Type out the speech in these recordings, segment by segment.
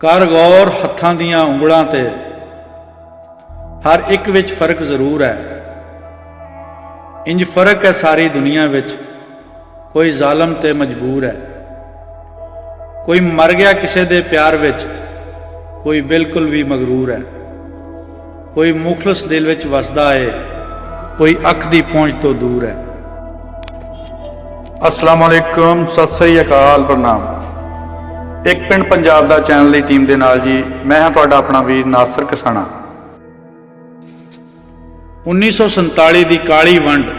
ਕਰ ਗੌਰ ਹੱਥਾਂ ਦੀਆਂ ਉਂਗਲਾਂ ਤੇ ਹਰ ਇੱਕ ਵਿੱਚ ਫਰਕ ਜ਼ਰੂਰ ਹੈ। ਇੰਜ ਫਰਕ ਹੈ ਸਾਰੀ ਦੁਨੀਆ ਵਿੱਚ, ਕੋਈ ਜ਼ਾਲਮ ਤੇ ਮਜਬੂਰ ਹੈ। ਕੋਈ ਮਰ ਗਿਆ ਕਿਸੇ ਦੇ ਪਿਆਰ ਵਿੱਚ, ਕੋਈ ਬਿਲਕੁਲ ਵੀ ਮਗਰੂਰ ਹੈ। ਕੋਈ ਮੁਖਲਸ ਦਿਲ ਵਿੱਚ ਵਸਦਾ ਹੈ, ਕੋਈ ਅੱਖ ਦੀ ਪਹੁੰਚ ਤੋਂ ਦੂਰ ਹੈ। अस्सलाम वालेकुम, सत श्री अकाल, प्रणाम। एक पिंड पंजाब दा चैनल की टीम के नाल जी, मैं हाँ तुहाडा अपना वीर नासर कसाना। 1947 की काली वंड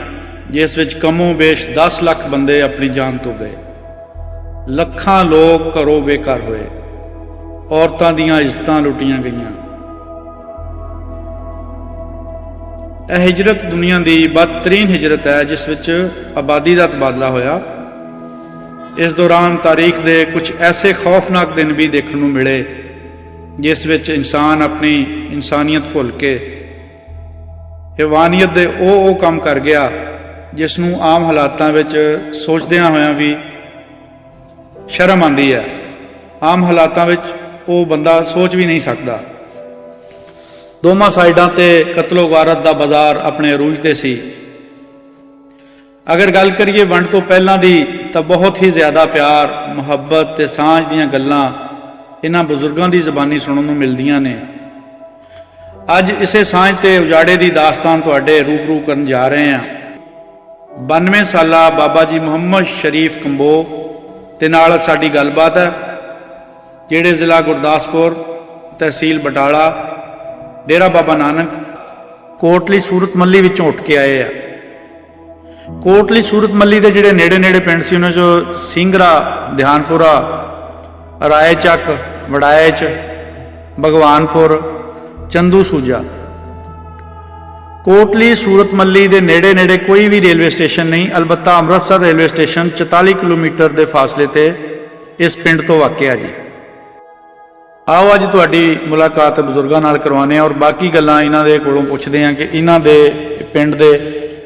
जिस विच कमों बेश 10 लाख बंदे अपनी जान तो गए, लखां लोग घरों बेघर होए, औरतां दीयां इज्जतां लुटियां गईयां। यह हिजरत दुनिया की बदतरीन हिजरत है जिस विच आबादी का तबादला होया। इस दौरान तारीख के कुछ ऐसे खौफनाक दिन भी देखने को मिले जिस विच इंसान अपनी इंसानियत भुल के हैवानियत के ओ काम कर गया जिसनों आम हालातां विच सोचदियां होया भी शर्म आती है। आम हालातां विच वो बंदा सोच भी नहीं सकता। दोवां साइडां ते कतलो गारत का बाजार अपने अरूज ते सी। अगर गल करिए वंड तो पहलां दी तां बहुत ही ज़्यादा प्यार मुहब्बत ते सांझ दीयां गल्लां इन्हां बुजुर्गां दी ज़बानी सुणन नूं मिलदियां ने। अज इसे सांझ ते उजाड़े दी दास्तान तुहाडे रूबरू करन जा रहे हैं। 92 साला बाबा जी मुहम्मद शरीफ कंबो ते नाल साडी गलबात है, जिहड़े जिला गुरदासपुर, तहसील बटाला, डेरा बाबा नानक, कोटली सूरत मल्ली विचों उठ के आए आ। कोटली सूरत मल्ली के जिहड़े नेड़े नेड़े पिंड सी उन्हां चों सिंगरा, ध्यानपुरा, रायचक, वड़ायच, भगवानपुर, चंदू सूजा। कोटली सूरत मल्ली के नेड़े नेड़े कोई भी रेलवे स्टेशन नहीं, अलबत्ता अमृतसर रेलवे स्टेशन 44 किलोमीटर के फासले ते इस पिंड तो वाक़िआ जी। आओ अज तुहाडी मुलाकात बजुर्गों नाल करवाने और बाकी गल्लां इन्हां दे कोलों पुछदे हां कि इन्हां दे पिंड दे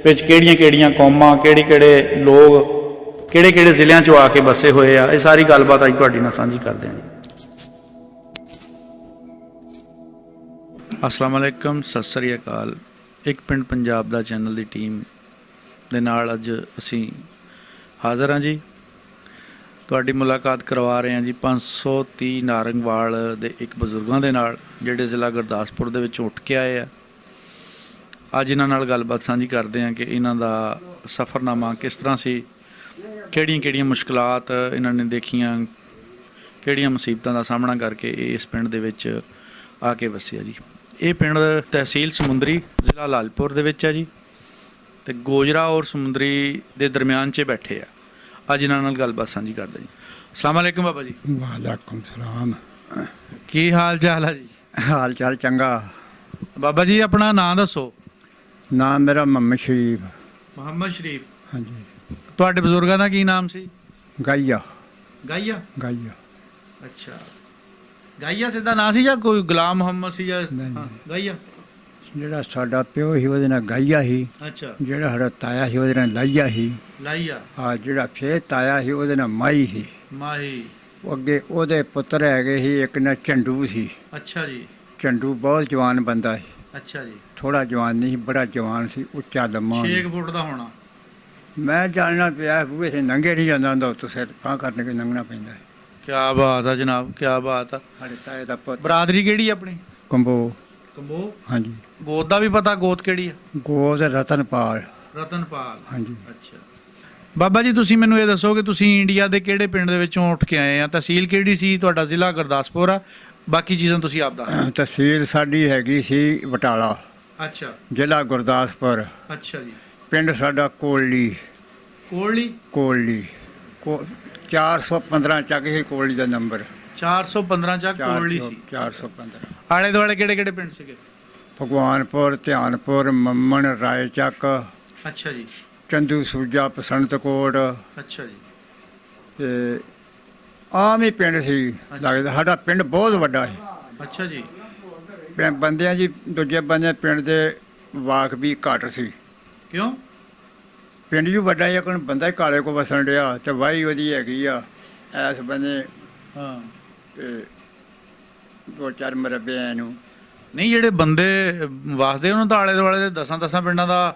विच किहड़ियां कौमां, किहड़े लोग किहड़े जिलियां चों आके बसे होए आ। ये सारी गलबात अज तुहाडी नाल सांझी करदे हां। अस्सलाम वालेकुम, सत श्री अकाल। एक पिंड पंजाब दा चैनल दी टीम दे नाल अज असीं हाज़र हां जी। तुहाडी मुलाकात करवा रहे हैं जी 530 नारंगवाल दे एक बजुर्गों के नाल जिहड़े जिला गुरदासपुर दे विचों उठ के आए आ। अज इन्हां नाल गलबात साझी करते हैं कि इन्हां दा सफ़रनामा किस तरह सी, किहड़ियां मुश्किलात इन्हां ने देखियां, किहड़ियां मुसीबतां दा सामना करके इस पिंड दे विच आके वसिया जी। ये पिंड तहसील समुंदरी, जिला लालपुर दे विच है जी, ते गोजरा और समुंदरी दे दरम्यान च बैठे आ। अज इन्हां नाल गलबात साझी करदे जी। अस्सलाम वालेकुम बाबा जी। वालेकुम सलाम। की हाल चाल है जी? हाल चाल चंगा। बाबा जी अपना नाम दसो। नाम मेरा मोहम्मद शरीफ। मोहम्मद शरीफ। हाँ जी। तुहाडे बजुर्गां दा की नाम सी? गाइया। गाइया। गाइया। अच्छा, गाइया सिद्धा नाम सी या कोई गुलाम मोहम्मद सी या? हाँ, गाइया। ਜਿਹੜਾ ਸਾਡਾ ਪਿਓ ਸੀ ਉਹਦੇ ਨਾਲ ਗਾਈਆ ਸੀ। अच्छा, ਜਿਹੜਾ ਸਾਡਾ ਤਾਇਆ ਸੀ ਉਹਦੇ ਨਾਲ ਲਾਈਆ ਸੀ। लाइया। ਆ ਜਿਹੜਾ ਫੇਰ ਤਾਇਆ ਸੀ ਉਹਦੇ ਨਾਲ ਮਾਈ ਸੀ। माही। ਉਹ ਅੱਗੇ ਉਹਦੇ ਪੁੱਤਰ ਹੈਗੇ ਸੀ, ਇੱਕ ਨਾਲ ਝੰਡੂ ਸੀ। अच्छा जी। ਝੰਡੂ ਬਹੁਤ ਜਵਾਨ ਬੰਦਾ ਸੀ। अच्छा जी। ਥੋੜਾ ਜਵਾਨ ਨਹੀਂ ਸੀ, ਬੜਾ ਜਵਾਨ ਸੀ, ਉੱਚਾ ਲੰਮਾ। 6 फुट ਦਾ ਹੋਣਾ। ਮੈਂ ਜਾਣਨਾ ਪਿਆ ਬੂਹੇ ਸੇ ਨੰਗੇ ਨਹੀਂ ਜਾਂਦਾ ਹੁੰਦਾ, ਉੱਤੋਂ ਸਿਰ ਫਾਂ ਕਰਨ ਕੇ ਲੰਘਣਾ ਪੈਂਦਾ ਹੈ। क्या बात है जनाब, क्या बात है। ਸਾਡੇ ਤਾਏ ਦਾ ਪੁੱਤ ਬਰਾਦਰੀ ਕਿਹੜੀ ਹੈ ਆਪਣੀ? ਕੰਬੋ। ਕੰਬੋ। ਹਾਂਜੀ। ਗੋਤ ਦਾ ਵੀ ਪਤਾ? ਗੋਤ ਕਿਹੜੀ ਹੈ? ਗੋਦ ਰਤਨਪਾਲ। ਰਤਨਪਾਲ। ਹਾਂਜੀ। ਅੱਛਾ ਬਾਬਾ ਜੀ, ਤੁਸੀਂ ਮੈਨੂੰ ਇਹ ਦੱਸੋ ਕਿ ਤੁਸੀਂ ਇੰਡੀਆ ਦੇ ਕਿਹੜੇ ਪਿੰਡ ਦੇ ਵਿੱਚੋਂ ਉੱਠ ਕੇ ਆਏ ਆ? ਤਹਿਸੀਲ ਕਿਹੜੀ ਸੀ? ਤੁਹਾਡਾ ਜ਼ਿਲ੍ਹਾ ਗੁਰਦਾਸਪੁਰ ਆ, ਬਾਕੀ ਚੀਜ਼ਾਂ ਤੁਸੀਂ ਆਪ ਦੱਸੋ। ਤਹਿਸੀਲ ਸਾਡੀ ਹੈਗੀ ਸੀ ਬਟਾਲਾ, ਅੱਛਾ। ਜ਼ਿਲ੍ਹਾ ਗੁਰਦਾਸਪੁਰ। ਅੱਛਾ ਜੀ। ਪਿੰਡ ਸਾਡਾ ਕੋਲੀ। ਕੋਲੀ। ਕੋਲੀ 415 ਚੱਕ ਸੀ ਕੋਲੀ ਦਾ ਨੰਬਰ। 415 ਚ ਕੋਲੀ ਸੀ। 415। ਆਲੇ ਦੁਆਲੇ ਕਿਹੜੇ ਕਿਹੜੇ ਪਿੰਡ ਸੀਗੇ? ਭਗਵਾਨਪੁਰ, ਧਿਆਨਪੁਰ, ਮੰਮਣ, ਰਾਏਚੱਕ, ਅੱਛਾ ਜੀ। ਚੰਦੂ ਸੂਜਾ, ਬਸੰਤਕੋਟ ਅੱਛਾ ਜੀ। ਤੇ ਆਮ ਹੀ ਪਿੰਡ ਸੀ ਲੱਗਦਾ। ਸਾਡਾ ਪਿੰਡ ਬਹੁਤ ਵੱਡਾ ਸੀ। ਅੱਛਾ ਜੀ। ਬੰਦਿਆਂ ਜੀ ਦੂਜੇ ਬੰਦੇ ਪਿੰਡ ਦੇ ਵਾਕ ਵੀ ਘੱਟ ਸੀ। ਕਿਉਂ? ਪਿੰਡ ਵੀ ਵੱਡਾ ਹੈ, ਕੋਈ ਬੰਦਾ ਹੀ ਕਾਲੇ ਕੋ ਵਸਣ ਡਿਆ ਤੇ ਵਾਹੀ ਉਹਦੀ ਹੈਗੀ ਆ ਇਸ ਬੰਦੇ। ਹਾਂ। ਤੇ 2-4 ਮਰਬੇ ਐ ਨੂੰ। ਨਹੀਂ ਜਿਹੜੇ ਬੰਦੇ ਵਸਦੇ ਉਹਨਾਂ ਦਾ ਆਲੇ ਦੁਆਲੇ ਦੇ 10 ਪਿੰਡਾਂ ਦਾ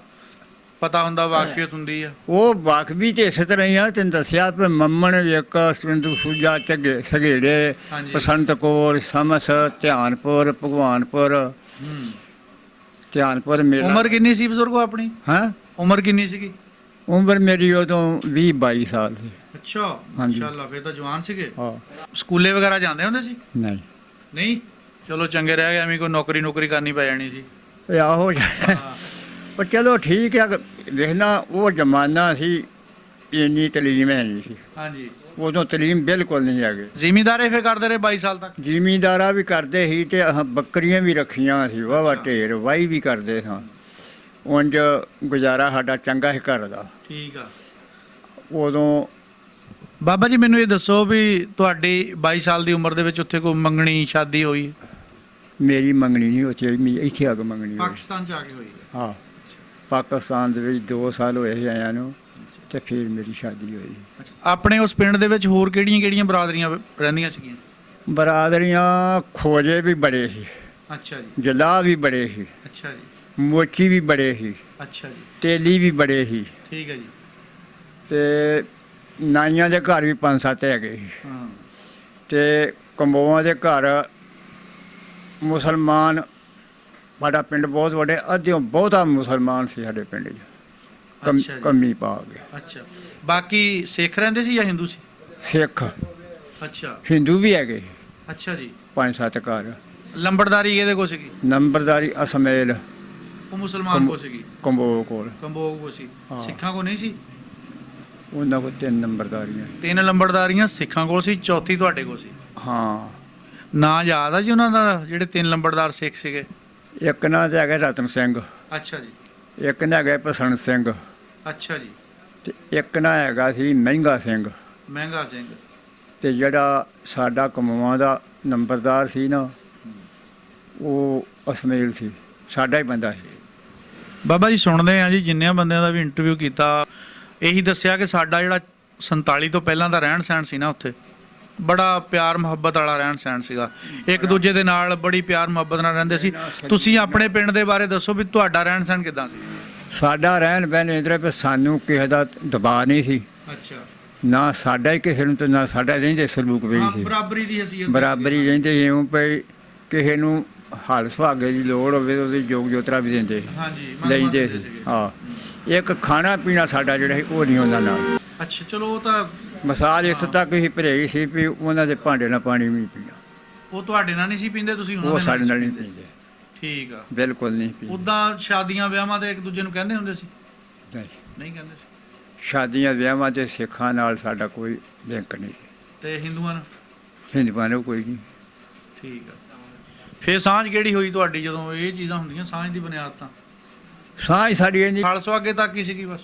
ਪਤਾ ਹੁੰਦਾ, ਵਾਕਫੀਅਤ ਹੁੰਦੀ ਆ। ਉਹ ਵਾਕਫੀ ਤੇ ਇਸੇ ਤਰ੍ਹਾਂ ਹੀ ਆ, ਤੈਨੂੰ ਦੱਸਿਆ ਵੀ ਮੰਮਣ ਵੇਖ ਸਿੰਧੂ ਸੂਜਾ ਝੱਗੇ ਸਗੇੜੇ ਹਾਂਜੀ। ਬਸੰਤ ਕੋਲ ਸਮਸ ਧਿਆਨਪੁਰ ਭਗਵਾਨਪੁਰ ਧਿਆਨਪੁਰ ਮੇਲਾ। ਉਮਰ ਕਿੰਨੀ ਸੀ ਬਜ਼ੁਰਗੋ ਆਪਣੀ? ਹਾਂ ਉਮਰ ਕਿੰਨੀ ਸੀਗੀ? ਉਮਰ ਮੇਰੀ ਉਦੋਂ 20-22 ਸਾਲ ਸੀ। ਅੱਛਾ, ਹਾਂਜੀ। ਮਾਸ਼ਾਅੱਲਾ, ਫਿਰ ਤਾਂ ਜਵਾਨ ਸੀਗੇ। ਹਾਂ ਸਕੂਲੇ ਵਗੈਰਾ ਜਾਂਦੇ ਹੁੰਦੇ ਸੀ? ਨਹੀਂ ਨਹੀਂ, ਚਲੋ ਚੰਗੇ ਰਹਿ ਗਏ, ਐਵੇਂ ਕੋਈ ਨੌਕਰੀ ਕਰਨੀ ਪੈ ਜਾਣੀ ਸੀ। ਇਹ ਆਹੋ ਹਾਂ। ਪਰ ਚਲੋ ਠੀਕ ਆ, ਵੇਖਣਾ ਉਹ ਜ਼ਮਾਨਾ ਸੀ, ਇੰਨੀ ਤਲੀਮ ਹੈ ਨਹੀਂ ਸੀ ਹਾਂਜੀ। ਉਦੋਂ, ਤਲੀਮ ਬਿਲਕੁਲ ਨਹੀਂ ਹੈਗੀ। ਜ਼ਿਮੀਂਦਾਰੇ ਫਿਰ ਕਰਦੇ ਰਹੇ 22 ਸਾਲ ਤੱਕ? ਜ਼ਿਮੀਂਦਾਰਾ ਵੀ ਕਰਦੇ ਸੀ ਤੇ ਬੱਕਰੀਆਂ ਵੀ ਰੱਖੀਆਂ ਸੀ, ਵਾਹਵਾ ਅੱਛਾ। ਢੇਰ, ਵਾਹੀ ਵੀ ਕਰਦੇ ਸਾਂ। ਉਂਝ ਗੁਜ਼ਾਰਾ ਸਾਡਾ ਚੰਗਾ ਸੀ ਘਰ ਦਾ ਠੀਕ ਆ। ਉਦੋਂ। ਬਾਬਾ ਜੀ ਮੈਨੂੰ ਇਹ ਦੱਸੋ ਵੀ ਤੁਹਾਡੀ 22 ਸਾਲ ਦੀ ਉਮਰ ਦੇ ਵਿੱਚ ਉੱਥੇ ਕੋਈ ਮੰਗਣੀ ਸ਼ਾਦੀ ਹੋਈ? ਮੇਰੀ ਮੰਗਣੀ ਨਹੀਂ ਉੱਥੇ, ਇੱਥੇ ਆ ਕੇ ਮੰਗਣੀ ਹੋਈ। ਪਾਕਿਸਤਾਨ ਚ ਆ ਕੇ ਹੋਈ ਹੈ? ਹਾਂ, ਪਾਕਿਸਤਾਨ ਦੇ ਵਿੱਚ 2 ਸਾਲ ਹੋਏ ਸੀ ਆਇਆਂ ਨੂੰ, ਤੇ ਫਿਰ ਮੇਰੀ ਸ਼ਾਦੀ ਹੋਈ। ਆਪਣੇ ਉਸ ਪਿੰਡ ਦੇ ਵਿੱਚ ਹੋਰ ਕਿਹੜੀਆਂ ਬਰਾਦਰੀਆਂ ਰਹਿੰਦੀਆਂ ਸੀਗੀਆਂ? ਬਰਾਦਰੀਆਂ ਖੋਜੇ ਵੀ ਬੜੇ ਸੀ, ਅੱਛਾ ਜੀ। ਜਲਾਹ ਵੀ ਬੜੇ ਸੀ, ਅੱਛਾ ਜੀ। ਮੋਚੀ ਵੀ ਬੜੇ ਸੀ, ਅੱਛਾ ਜੀ। ਤੇਲੀ ਵੀ ਬੜੇ ਸੀ, ਠੀਕ ਹੈ ਜੀ। ਤੇ ਨਾਈਆਂ ਦੇ ਘਰ ਵੀ 5-7 ਹੈਗੇ ਸੀ, ਹਾਂ। ਤੇ ਕੰਬੋਆਂ ਦੇ ਘਰ ਮੁਸਲਮਾਨ। ਸਾਡਾ ਪਿੰਡ ਬਹੁਤ ਵੱਡੇ, ਅੱਧਿਓਂ ਬਹੁਤਾ ਮੁਸਲਮਾਨ ਸੀ ਸਾਡੇ ਪਿੰਡ 'ਚ, ਅੱਛਾ ਜੀ। ਕਮੀ ਪਾ ਗਏ। ਅੱਛਾ, ਬਾਕੀ ਸਿੱਖ ਰਹਿੰਦੇ ਸੀ ਜਾਂ ਹਿੰਦੂ ਸੀ? ਸਿੱਖ ਅੱਛਾ। ਹਿੰਦੂ ਵੀ ਹੈਗੇ, ਅੱਛਾ ਜੀ। 5-7 ਘਰ। ਲੰਬੜਦਾਰੀ ਇਹਦੇ ਕੋਲ ਸੀਗੀ? ਨੰਬਰਦਾਰੀ ਅਸਮੇਲ ਉਹ ਮੁਸਲਮਾਨ ਕੋਲ ਸੀਗੀ? ਕੰਬੋ ਕੋਲ। ਕੰਬੋਗ ਕੋਲ ਸੀ। ਹਾਂ। ਸਿੱਖਾਂ ਕੋਲ ਨਹੀਂ ਸੀ? ਉਹਨਾਂ ਕੋਲ 3 ਨੰਬਰਦਾਰੀਆਂ। 3 ਲੰਬੜਦਾਰੀਆਂ ਸਿੱਖਾਂ ਕੋਲ ਸੀ, ਚੌਥੀ ਤੁਹਾਡੇ ਕੋਲ ਸੀ। ਹਾਂ, ਨਾਂ ਯਾਦ ਆ ਜੀ ਉਹਨਾਂ ਦਾ, ਜਿਹੜੇ 3 ਲੰਬੜਦਾਰ ਸਿੱਖ ਸੀਗੇ? ਇੱਕ ਨਾਂ ਤੇ ਹੈਗਾ ਰਤਨ ਸਿੰਘ, ਅੱਛਾ ਜੀ। ਇੱਕ ਨਾਂ ਹੈਗਾ ਭਸਣ ਸਿੰਘ, ਅੱਛਾ ਜੀ। ਤੇ ਇੱਕ ਨਾਂ ਹੈਗਾ ਸੀ ਮਹਿੰਗਾ ਸਿੰਘ। ਮਹਿੰਗਾ ਸਿੰਘ। ਤੇ ਜਿਹੜਾ ਸਾਡਾ ਕਮਾਵਾਂ ਦਾ ਨੰਬਰਦਾਰ ਸੀ ਨਾ, ਉਹ ਅਸਮੇਲ ਸੀ, ਸਾਡਾ ਹੀ ਬੰਦਾ ਸੀ। ਬਾਬਾ ਜੀ ਸੁਣਦੇ ਆ ਜੀ, ਜਿੰਨਿਆਂ ਬੰਦਿਆਂ ਦਾ ਵੀ ਇੰਟਰਵਿਊ ਕੀਤਾ, ਇਹੀ ਦੱਸਿਆ ਕਿ ਸਾਡਾ ਜਿਹੜਾ 47 ਤੋਂ ਪਹਿਲਾਂ ਦਾ ਰਹਿਣ ਸਹਿਣ ਸੀ ਨਾ, ਉੱਥੇ ਬੜਾ ਪਿਆਰ ਮੁਹੱਬਤ ਵਾਲਾ ਰਹਿਣ ਸਹਿਣ ਸੀਗਾ, ਇੱਕ ਦੂਜੇ ਦੇ ਨਾਲ ਬੜੀ ਪਿਆਰ ਮੁਹੱਬਤ ਨਾਲ ਰਹਿੰਦੇ ਸੀ। ਤੁਸੀਂ ਆਪਣੇ ਪਿੰਡ ਦੇ ਬਾਰੇ ਦੱਸੋ ਵੀ ਤੁਹਾਡਾ ਰਹਿਣ ਸਹਿਣ ਕਿੱਦਾਂ ਸੀ? ਸਾਡਾ ਰਹਿਣ ਬਹਿਣ ਇਧਰ ਵੀ ਸਾਨੂੰ ਕਿਸੇ ਦਾ ਦਬਾਅ ਨਹੀਂ ਸੀ, ਅੱਛਾ। ਨਾ ਸਾਡਾ ਹੀ ਕਿਸੇ ਨੂੰ, ਤੇ ਨਾ ਸਾਡਾ ਰਹਿੰਦੇ ਸਲੂਕ ਵੀ ਸੀ। ਬਰਾਬਰੀ ਦੀ ਹਸੀਅਤ। ਬਰਾਬਰੀ ਰਹਿੰਦੇ ਸੀ, ਇਉਂ ਪਈ ਕਿਸੇ ਨੂੰ ਹਲ ਸੁਹਾਗੇ ਦੀ ਲੋੜ ਹੋਵੇ ਤਾਂ ਉਹਦੀ ਜੋਗ ਜੋਤਰਾ ਵੀ ਦਿੰਦੇ ਸੀ, ਹਾਂਜੀ, ਲੈਂਦੇ ਸੀ। ਹਾਂ, ਇੱਕ ਖਾਣਾ ਪੀਣਾ ਸਾਡਾ ਜਿਹੜਾ ਸੀ ਉਹ ਨਹੀਂ ਉਹਨਾਂ ਨਾਲ। ਅੱਛਾ, ਚਲੋ ਉਹ ਤਾਂ ਮਿਸਾਲ ਇੱਥੇ ਤੱਕ ਹੀ ਭਰੇਈ ਸੀ ਵੀ ਉਹਨਾਂ ਦੇ ਭਾਂਡੇ ਨਾਲ ਪਾਣੀ ਵੀ ਨਹੀਂ ਪੀਣਾ। ਉਹ ਤੁਹਾਡੇ ਨਾਲ ਨਹੀਂ ਸੀ ਪੀਂਦੇ, ਤੁਸੀਂ ਉਹਨਾਂ ਉਹ ਦੇ ਸਾਡੇ ਨਾਲ ਨਹੀਂ ਸੀ ਪੀਂਦੇ, ਠੀਕ ਆ। ਬਿਲਕੁਲ ਨਹੀਂ ਪੀਂਦੇ। ਉਦਾਂ ਸ਼ਾਦੀਆਂ ਵਿਆਹਾਂ ਤੇ ਇੱਕ ਦੂਜੇ ਨੂੰ ਕਹਿੰਦੇ ਹੁੰਦੇ ਸੀ? ਨਹੀਂ, ਨਹੀਂ ਕਹਿੰਦੇ ਸੀ। ਸ਼ਾਦੀਆਂ ਵਿਆਹਾਂ ਤੇ ਸਿੱਖਾਂ ਨਾਲ ਸਾਡਾ ਕੋਈ ਲਿੰਕ ਨਹੀਂ, ਤੇ ਹਿੰਦੂਆਂ ਨਾਲ? ਹਿੰਦੂਆਂ ਨਾਲ ਕੋਈ ਨਹੀਂ। ਠੀਕ ਆ। ਫੇਰ ਸਾਂਝ ਕਿਹੜੀ ਹੋਈ ਤੁਹਾਡੀ ਜਦੋਂ ਇਹ ਚੀਜ਼ਾਂ ਹੁੰਦੀਆਂ? ਸਾਂਝ ਦੀ ਬੁਨਿਆਦ ਤਾਂ ਸਾਂਝ ਸਾਡੀ ਇਹਦੀ ਖਾਲਸਾ ਅੱਗੇ ਤੱਕ ਹੀ ਸੀਗੀ ਬਸ?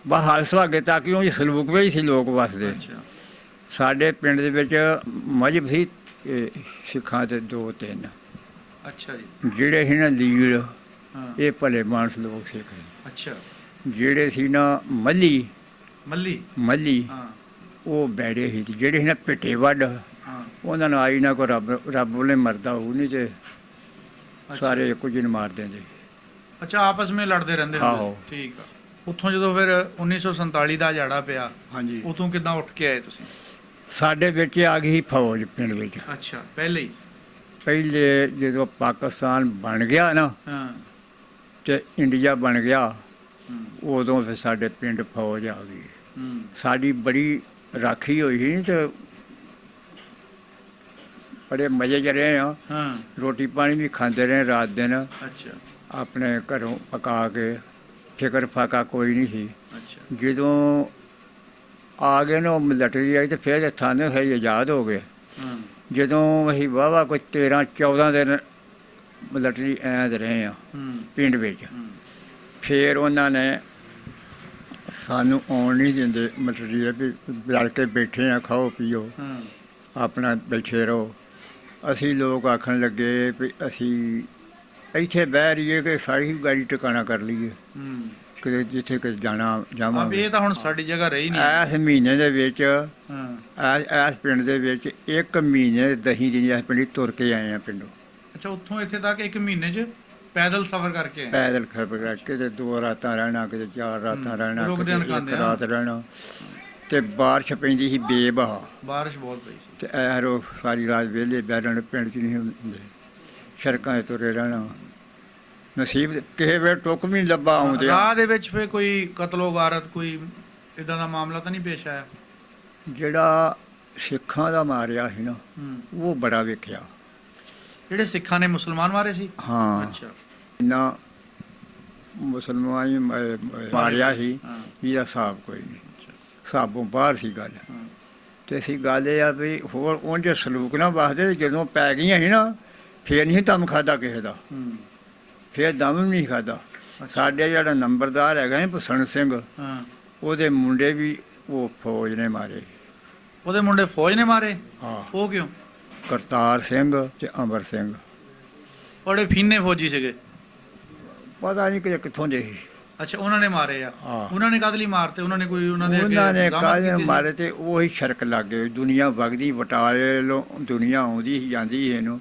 ਬਸ ਹਲ ਸੁਹਾਗੇ ਤੱਕ ਹੀ, ਉਹ ਸਲੂਕ ਵੀ ਸੀ ਲੋਕ ਵਸਦੇ। ਅੱਛਾ। ਸਾਡੇ ਪਿੰਡ ਦੇ ਵਿੱਚ ਮਜ਼ਹਬ ਸੀ ਸਿੱਖਾਂ ਤੇ 2-3, ਅੱਛਾ ਜੀ। ਜਿਹੜੇ ਸੀ ਨਾ ਲੀੜ, ਹਾਂ। ਇਹ ਭਲੇ ਮਾਨਸ ਲੋਕ ਸਿੱਖ ਸੀ। ਅੱਛਾ। ਜਿਹੜੇ ਸੀ ਨਾ ਮੱਲੀ, ਮੱਲੀ। ਹਾਂ। ਉਹ ਬੈੜੇ ਸੀ, ਜਿਹੜੇ ਸੀ ਨਾ ਪਿੱਟੇ ਵੱਢ, ਹਾਂ। ਉਹਨਾਂ ਨੂੰ ਆਈ ਨਾ ਕੋਈ ਰੱਬ ਵੱਲੋਂ ਮਰਦਾ ਹੋਊ, ਨਹੀਂ ਤੇ ਸਾਰੇ ਇੱਕੋ ਜਿਹੇ ਨੂੰ ਮਾਰ ਦਿੰਦੇ। ਅੱਛਾ, ਆਪਸ ਵਿੱਚ ਲੜਦੇ ਰਹਿੰਦੇ ਆਹੋ। ਹੁੰਦੇ? ਠੀਕ ਆ। ਉੱਥੋਂ ਜਦੋਂ ਫਿਰ 1947 ਦਾ ਝਾੜਾ ਪਿਆ, ਹਾਂਜੀ, ਉਤੋਂ ਕਿੱਦਾਂ ਉੱਠ ਕੇ ਆਏ ਤੁਸੀਂ? ਸਾਡੇ ਵਿੱਚ ਆ ਗਈ ਫੌਜ ਪਿੰਡ ਵਿੱਚ। ਅੱਛਾ, ਪਹਿਲੇ ਹੀ? ਪਹਿਲੇ ਜਦੋਂ ਪਾਕਿਸਤਾਨ ਬਣ ਗਿਆ ਨਾ, ਹਾਂ। ਤੇ ਇੰਡੀਆ ਬਣ ਗਿਆ, ਹੂੰ। ਉਦੋਂ ਫਿਰ ਸਾਡੇ ਪਿੰਡ ਫੌਜ ਆ ਗਈ। ਹੂੰ। ਸਾਡੀ ਬੜੀ ਰਾਖੀ ਹੋਈ ਸੀ ਤੇ ਬੜੇ ਮਜ਼ੇ 'ਚ ਰਹੇ ਆ। ਹਾਂ। ਰੋਟੀ ਪਾਣੀ ਵੀ ਖਾਂਦੇ ਰਹੇ ਰਾਤ ਦਿਨ, ਅੱਛਾ। ਆਪਣੇ ਘਰੋਂ ਪਕਾ ਕੇ, ਫਿਕਰ ਫਾਕਾ ਕੋਈ ਨਹੀਂ ਸੀ। ਅੱਛਾ। ਜਦੋਂ ਆ ਗਏ ਨਾ ਮਿਲਟਰੀ ਆਈ, ਤੇ ਫਿਰ ਥਾਣੇ ਹੈ ਆਜ਼ਾਦ ਹੋ ਗਏ। ਹਾਂ। ਜਦੋਂ ਅਸੀਂ ਵਾਹਵਾ ਕੋਈ 13-14 ਦਿਨ ਮਿਲਟਰੀ ਐਂ ਰਹੇ ਆ ਹੂੰ। ਪਿੰਡ ਵਿੱਚ, ਹੂੰ। ਫਿਰ ਉਹਨਾਂ ਨੇ ਸਾਨੂੰ ਆਉਣ ਨਹੀਂ ਦਿੰਦੇ ਮਿਲਟਰੀ, ਵੀ ਲੜ ਕੇ ਬੈਠੇ ਆ, ਖਾਓ ਪੀਓ, ਹਾਂ। ਆਪਣਾ ਬੈਠੇ ਰਹੋ। ਅਸੀਂ ਲੋਕ ਆਖਣ ਲੱਗੇ ਵੀ ਅਸੀਂ ਇੱਥੇ ਬਹਿ ਰਹੀਏ ਕਿ ਸਾਰੀ ਗਾੜੀ ਟਿਕਾਣਾ ਕਰ ਲਈਏ। ਹੂੰ। ਕਿਤੇ ਜਿੱਥੇ ਕਿਤੇ ਜਾਣਾ ਆਪ ਜਾਵਾਂਗੇ। ਇਹ ਤਾਂ ਹੁਣ ਸਾਡੀ ਜਗ੍ਹਾ ਰਹੀ ਨਹੀਂ। ਇਸ ਮਹੀਨੇ ਦੇ ਵਿੱਚ ਹਾਂ ਇਸ ਪਿੰਡ ਦੇ ਵਿੱਚ 1 ਮਹੀਨੇ 10 ਦਿਨ ਇਸ ਪਿੰਡ ਤੁਰ ਕੇ ਆਏ ਆ ਪਿੰਡੋਂ। ਅੱਛਾ, ਉੱਥੋਂ ਇੱਥੇ ਤੱਕ 1 ਮਹੀਨੇ 'ਚ ਪੈਦਲ ਸਫ਼ਰ ਕਰਕੇ ਆਏ। ਪੈਦਲ ਖਬਰ ਕਿਤੇ 2 ਰਾਤਾਂ ਰਹਿਣਾ, ਕਿਤੇ 4 ਰਾਤਾਂ ਰਹਿਣਾ, ਰੁਕਦੇ ਕਿਤੇ ਨਕਾਂਦੇ 1 ਆ। ਰਾਤ ਰਹਿਣਾ। ਤੇ ਬਾਰਿਸ਼ ਪੈਂਦੀ ਸੀ ਬੇਬਹਾ, ਬਾਰਿਸ਼ ਬਹੁਤ ਪਈ ਸੀ। ਤੇ ਐਰੋ ਸਾਰੀ ਰਾਤ ਵਿਹਲੇ ਬੈਠਣ, ਪਿੰਡ 'ਚ ਨਹੀਂ ਹੁੰਦੇ, ਸੜਕਾਂ 'ਤੇ ਤੁਰੇ ਰਹਿਣਾ। ਨਸੀਬ ਕਿਸੇ ਵੇਲੇ ਟੁੱਕ ਵੀ ਨਹੀਂ ਲੱਭਾ ਆਉਂਦੇ। ਰਾਹ ਦੇ ਵਿੱਚ ਫਿਰ ਕੋਈ ਕਤਲੋ ਗਾਰਤ, ਕੋਈ ਇਦਾਂ ਦਾ ਮਾਮਲਾ ਤਾਂ ਨਹੀਂ ਪੇਸ਼ ਆਇਆ? ਜਿਹੜਾ ਸਿੱਖਾਂ ਦਾ ਮਾਰਿਆ ਸੀ ਨਾ, ਉਹ ਬੜਾ ਵੇਖਿਆ। ਜਿਹੜੇ ਸਿੱਖਾਂ ਨੇ ਮੁਸਲਮਾਨ ਮਾਰੇ ਸੀ? ਹਾਂ, ਅੱਛਾ। ਇੰਨਾ ਮੁਸਲਮਾਨ ਹੀ ਮਾਰਿਆ ਸੀ, ਹਾਂ। ਇਹਦਾ ਹਿਸਾਬ ਕੋਈ ਨਹੀਂ, ਅੱਛਾ। ਹਿਸਾਬੋਂ ਬਾਹਰ ਸੀ ਗੱਲ। ਹਾਂ। ਤੇ ਅਸੀਂ ਗੱਲ ਇਹ ਆ ਵੀ ਹੋਰ ਉਂਝ ਸਲੂਕ ਨਾ ਵਾਸਤੇ ਜਦੋਂ ਪੈ ਗਈਆਂ ਸੀ ਨਾ, ਫੇਰ ਨਹੀਂ ਦਮ ਖਾਦਾ ਕਿਸੇ ਦਾ, ਫੇਰ ਦਮ ਵੀ ਨਹੀਂ ਖਾਦਾ। ਸਾਡੇ ਜਿਹੜਾ ਨੰਬਰਦਾਰ ਹੈਗਾ ਸੀ ਭੁਸਣ ਸਿੰਘ, ਹਾਂ। ਉਹਦੇ ਮੁੰਡੇ ਵੀ ਉਹ ਫੌਜ ਨੇ ਮਾਰੇ। ਉਹਦੇ ਮੁੰਡੇ ਫੌਜ ਨੇ ਮਾਰੇ? ਹਾਂ, ਉਹ ਕਿਉਂ? ਕਰਤਾਰ ਸਿੰਘ ਤੇ ਅਮਰ ਸਿੰਘ। ਬੜੇ ਫੀਨੇ ਫੌਜੀ ਸੀਗੇ? ਪਤਾ ਨਹੀਂ ਕਿ ਕਿੱਥੋਂ ਦੇ ਸੀ। ਅੱਛਾ, ਉਹਨਾਂ ਨੇ ਮਾਰੇ ਆ। ਹਾਂ। ਉਹਨਾਂ ਨੇ ਕਾਹਦੇ ਲਈ ਮਾਰਤੇ? ਉਹਨਾਂ ਨੇ ਕੋਈ ਉਹਨਾਂ ਦੇ ਉਹਨਾਂ ਨੇ ਇਲਜ਼ਾਮਤ ਕਾਹਦੇ ਕੀਤੇ ਸੀ? ਮਾਰੇ ਤੇ ਉਹੀ ਸ਼ਰਕ ਲੱਗ ਗਏ। ਦੁਨੀਆ ਵਗਦੀ ਬਟਾਲੇ ਲੋ, ਦੁਨੀਆ ਆਉਂਦੀ ਸੀ ਜਾਂਦੀ ਸੀ ਇਹਨੂੰ,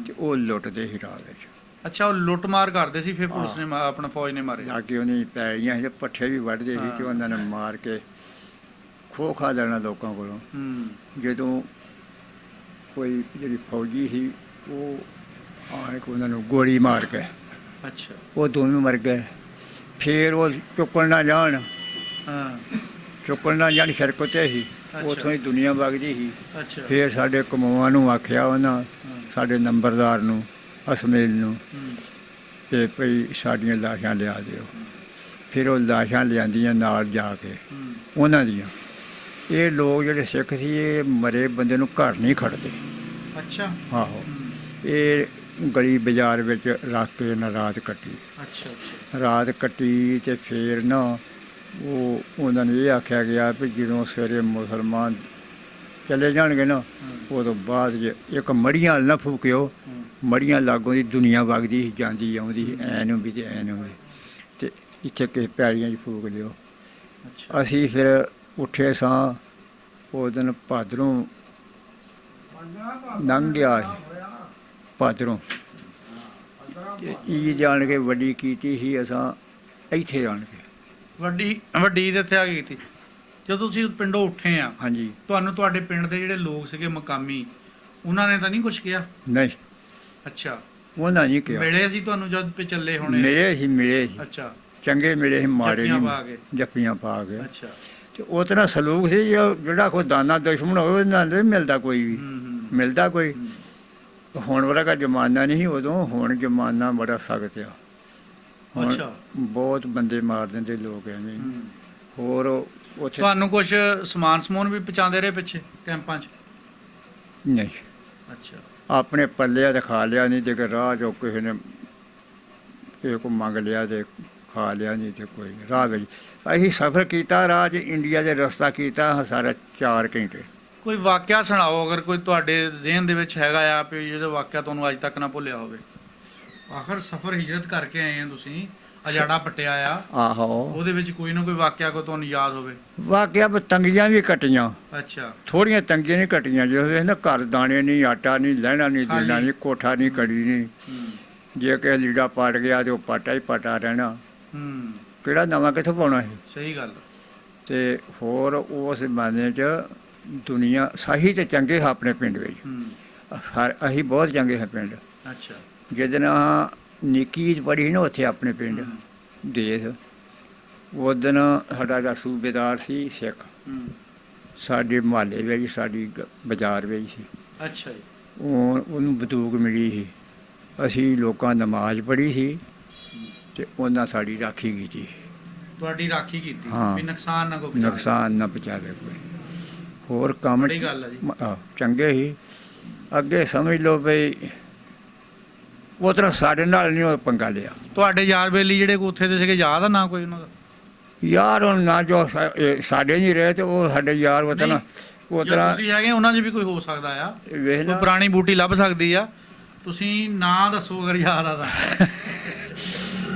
ਤੇ ਉਹ ਲੁੱਟਦੇ ਸੀ ਰਾਹ ਵਿੱਚ। ਅੱਛਾ, ਉਹ ਲੁੱਟ ਮਾਰ ਕਰਦੇ ਸੀ, ਫਿਰ ਪੁਲਿਸ ਨੇ ਆਪਣਾ ਫੌਜ ਨੇ ਮਾਰੇ? ਜਾ ਕੇ ਉਹਨੇ ਪੈੜੀਆਂ ਸੀ ਤੇ ਪੱਠੇ ਵੀ ਵੱਢਦੇ ਸੀ, ਤੇ ਉਹਨਾਂ ਨੇ ਮਾਰ ਕੇ ਖੋਹ ਖਾ ਲੈਣਾ ਲੋਕਾਂ ਕੋਲੋਂ। ਜਦੋਂ ਕੋਈ ਜਿਹੜੀ ਫੌਜੀ ਸੀ ਉਹ ਆਣ ਕੇ ਉਹਨਾਂ ਨੂੰ ਗੋਲੀ ਮਾਰ ਕੇ, ਅੱਛਾ। ਉਹ ਦੋਵੇਂ ਮਰ ਗਏ। ਫੇਰ ਉਹ ਚੁੱਕਣ ਨਾ ਜਾਣ, ਹਾਂ। ਚੁੱਕਣ ਨਾ ਜਾਣ ਸੜਕ 'ਤੇ ਸੀ, ਉੱਥੋਂ ਹੀ ਦੁਨੀਆ ਵਗਦੀ ਸੀ। ਅੱਛਾ। ਫੇਰ ਸਾਡੇ ਕਮਾਵਾਂ ਨੂੰ ਆਖਿਆ ਉਹਨਾਂ, ਸਾਡੇ ਨੰਬਰਦਾਰ ਨੂੰ, ਅਸਮੇਲ ਨੂੰ, ਤੇ ਭਈ ਸਾਡੀਆਂ ਲਾਸ਼ਾਂ ਲਿਆ ਦਿਓ। ਫਿਰ ਉਹ ਲਾਸ਼ਾਂ ਲਿਆਂਦੀਆਂ ਨਾਲ ਜਾ ਕੇ ਉਹਨਾਂ ਦੀਆਂ। ਇਹ ਲੋਕ ਜਿਹੜੇ ਸਿੱਖ ਸੀ, ਇਹ ਮਰੇ ਬੰਦੇ ਨੂੰ ਘਰ ਨਹੀਂ ਖੜਦੇ। ਅੱਛਾ। ਆਹੋ, ਇਹ ਗਲੀ ਬਾਜ਼ਾਰ ਵਿੱਚ ਰੱਖ ਕੇ ਇਹਨਾਂ ਰਾਤ ਕੱਟੀ। ਅੱਛਾ ਅੱਛਾ। ਰਾਤ ਕੱਟੀ ਤੇ ਫਿਰ ਨਾ ਉਹਨਾਂ ਨੂੰ ਇਹ ਆਖਿਆ ਗਿਆ ਵੀ ਜਦੋਂ ਸਵੇਰੇ ਮੁਸਲਮਾਨ ਚਲੇ ਜਾਣਗੇ ਨਾ, ਉਦੋਂ ਬਾਅਦ ਜੇ ਇੱਕ ਮੜੀਆਂ ਨਾ ਫੂਕਿਓ। ਮੜੀਆਂ ਲਾਗੋਂ ਦੀ ਦੁਨੀਆ ਵਗਦੀ ਸੀ, ਜਾਂਦੀ ਆਉਂਦੀ ਸੀ, ਐ ਨੂੰ ਵੀ ਤੇ ਐ ਨੂੰ ਵੀ, ਤੇ ਇੱਥੇ ਕਿਸੇ ਪੈੜੀਆਂ 'ਚ ਫੂਕ ਦਿਓ। ਅੱਛਾ। ਅਸੀਂ ਫਿਰ ਉੱਠੇ ਸਾਂ। ਉਸ ਦਿਨ ਭਾਦਰੋਂ ਲੰਘ ਗਿਆ ਸੀ, ਭਾਦਰੋਂ ਈਦ ਜਾਣ ਕੇ ਵੱਡੀ ਕੀਤੀ ਸੀ ਅਸਾਂ ਇੱਥੇ ਆਣ ਕੇ। ਵੱਡੀ ਈਦ ਇੱਥੇ ਆ ਕੇ ਕੀਤੀ? ਜਦੋਂ ਤੁਸੀਂ ਪਿੰਡੋਂ ਉੱਠੇ ਆ, ਹਾਂਜੀ। ਤੁਹਾਨੂੰ ਤੁਹਾਡੇ ਪਿੰਡ ਦੇ ਜਿਹੜੇ ਲੋਕ ਸੀਗੇ ਮਕਾਮੀ, ਉਹਨਾਂ ਨੇ ਤਾਂ ਨਹੀਂ ਕੁਛ ਕਿਹਾ? ਨਹੀਂ, ਅੱਛਾ। ਉਹਨਾਂ ਨਹੀਂ ਕਿਹਾ। ਮਿਲੇ ਸੀ ਤੁਹਾਨੂੰ ਜਦ ਪੇ ਚੱਲੇ ਹੋਣੇ? ਮਿਲੇ ਸੀ। ਅੱਛਾ। ਚੰਗੇ ਮਿਲੇ ਸੀ, ਮਾੜੇ ਜੱਫੀਆਂ ਨਹੀਂ। ਪਾ ਕੇ? ਜੱਫੀਆਂ ਪਾ ਕੇ। ਅੱਛਾ। ਤੇ ਉਹ ਤਰ੍ਹਾਂ ਸਲੂਕ ਸੀ, ਜਿਹੜਾ ਕੋਈ ਦਾਨਾ ਦੁਸ਼ਮਣ ਹੋਵੇ ਉਹਨਾਂ ਨਾਲ ਨਹੀਂ ਮਿਲਦਾ ਕੋਈ ਵੀ, ਮਿਲਦਾ ਕੋਈ। ਹੁਣ ਵਰਗਾ ਜ਼ਮਾਨਾ ਨਹੀਂ ਸੀ ਉਦੋਂ, ਹੁਣ ਜ਼ਮਾਨਾ ਬੜਾ ਸਖਤ ਆ। ਹੁਣ ਅੱਛਾ। ਬਹੁਤ ਬੰਦੇ ਮਾਰ ਦਿੰਦੇ ਲੋਕ ਐਵੇਂ। ਹੋਰ ਉੱਥੇ ਤੁਹਾਨੂੰ ਕੁਛ ਸਮਾਨ ਸਮੂਨ ਵੀ ਪਹੁੰਚਾਉਂਦੇ ਰਹੇ ਪਿੱਛੇ ਕੈਂਪਾਂ 'ਚ? ਨਹੀਂ, ਅੱਛਾ। ਆਪਣੇ ਪੱਲਿਆ ਤੇ ਖਾ ਲਿਆ, ਨਹੀਂ ਤੇ ਰਾਹ ਚੋਂ ਕਿਸੇ ਨੇ ਕਿਸੇ ਕੋ ਮੰਗ ਲਿਆ ਤੇ ਖਾ ਲਿਆ, ਨਹੀਂ ਤੇ ਕੋਈ ਰਾਹ ਵਿੱਚ। ਅਸੀਂ ਸਫ਼ਰ ਕੀਤਾ ਰਾਹ 'ਚ, ਇੰਡੀਆ ਦੇ ਰਸਤਾ ਕੀਤਾ ਸਾਰਾ 4 ਘੰਟੇ। ਕੋਈ ਵਾਕਿਆ ਸੁਣਾਓ ਅਗਰ ਕੋਈ ਤੁਹਾਡੇ ਜ਼ਿਹਨ ਦੇ ਵਿੱਚ ਹੈਗਾ ਆ ਵੀ ਜਿਹੜਾ ਵਾਕਿਆ ਤੁਹਾਨੂੰ ਅੱਜ ਤੱਕ ਨਾ ਭੁੱਲਿਆ ਹੋਵੇ। ਆਖਰ ਸਫ਼ਰ ਹਿਜਰਤ ਕਰਕੇ ਆਏ ਆ ਤੁਸੀਂ, ਅਜਾੜਾ ਪੱਟਿਆ ਆ। ਆਹੋ, ਉਹਦੇ ਵਿੱਚ ਕੋਈ ਨਾ ਕੋਈ ਵਾਕਿਆ ਕੋ ਤੁਹਾਨੂੰ ਯਾਦ ਹੋਵੇ? ਵਾਕਿਆ ਤੰਗੀਆਂ ਵੀ ਕੱਟੀਆਂ, ਅੱਛਾ। ਥੋੜੀਆਂ ਤੰਗੀਆਂ ਨਹੀਂ ਕੱਟੀਆਂ। ਜਿਵੇਂ ਨਾ ਘਰ ਦਾਣੇ ਨਹੀਂ, ਆਟਾ ਨਹੀਂ, ਲੈਣਾ ਨਹੀਂ, ਦੇਣਾ ਨਹੀਂ, ਕੋਠਾ ਨਹੀਂ, ਕੜੀ ਨਹੀਂ। ਜੇ ਕਿਸੇ ਲੀੜਾ ਪਟ ਗਿਆ ਤੇ ਉਹ ਪਾਟਾ ਹੀ ਪਾਟਾ ਰਹਿਣਾ। ਕਿਹੜਾ ਨਵਾਂ ਕਿੱਥੋਂ ਪਾਉਣਾ ਸੀ? ਸਹੀ ਗੱਲ। ਤੇ ਹੋਰ ਉਸ ਜ਼ਮਾਨੇ 'ਚ ਦੁਨੀਆ ਸਹੀ ਤੇ ਚੰਗੇ ਹਾਂ ਆਪਣੇ ਪਿੰਡ ਵਿੱਚ। ਅਸੀਂ ਬਹੁਤ ਚੰਗੇ ਹਾਂ ਪਿੰਡ। ਅੱਛਾ। ਜਿੱਦਣ ਨਿੱਕੀ ਪੜ੍ਹੀ ਨਾ ਉੱਥੇ ਆਪਣੇ ਪਿੰਡ ਦੇਸ਼, ਉਸ ਦਿਨ ਸਾਡਾ ਜਿਹੜਾ ਸੂਬੇਦਾਰ ਸੀ ਸਿੱਖ, ਸਾਡੇ ਮੁਹੱਲੇ ਵਿੱਚ, ਸਾਡੀ ਬਾਜ਼ਾਰ ਵਿੱਚ ਸੀ। ਅੱਛਾ ਜੀ। ਉਹਨੂੰ ਬੰਦੂਕ ਮਿਲੀ ਸੀ। ਅਸੀਂ ਲੋਕਾਂ ਨਮਾਜ਼ ਪੜ੍ਹੀ ਸੀ ਤੇ ਉਹਨਾਂ ਸਾਡੀ ਰਾਖੀ ਕੀਤੀ। ਤੁਹਾਡੀ ਰਾਖੀ ਕੀਤੀ ਹਾਂ। ਵੀ ਨੁਕਸਾਨ ਨਾ ਕੋਈ ਨੁਕਸਾਨ ਨਾ ਪਹੁੰਚਾਵੇ ਕੋਈ। ਹੋਰ ਕੰਮ ਬੜੀ ਗੱਲ ਆ ਜੀ। ਚੰਗੇ ਸੀ। ਅੱਗੇ ਸਮਝ ਲਓ ਬਈ ਉਹ ਤਰ੍ਹਾਂ ਸਾਡੇ ਨਾਲ ਨਹੀਂ ਉਹ ਪੰਗਾ ਲਿਆ। ਤੁਹਾਡੇ ਯਾਰ ਬੇਲੀ ਜਿਹੜੇ ਉੱਥੇ ਦੇ ਸੀਗੇ, ਯਾਦ ਆ ਨਾ ਕੋਈ ਉਹਨਾਂ ਦਾ? ਯਾਰ ਹੁਣ ਨਾ ਜੋ ਸਾਡੇ ਨਹੀਂ ਰਹੇ ਤੇ ਉਹ ਸਾਡੇ ਯਾਰ ਉਹ ਤਰ੍ਹਾਂ ਤੁਸੀਂ ਹੈਗੇ, ਉਹਨਾਂ 'ਚ ਵੀ ਕੋਈ ਹੋ ਸਕਦਾ ਆ। ਵੇਖ ਕੋਈ ਪੁਰਾਣੀ ਬੂਟੀ ਲੱਭ ਸਕਦੀ ਆ। ਤੁਸੀਂ ਨਾਂ ਦੱਸੋ ਅਗਰ ਯਾਦ ਆ ਤਾਂ।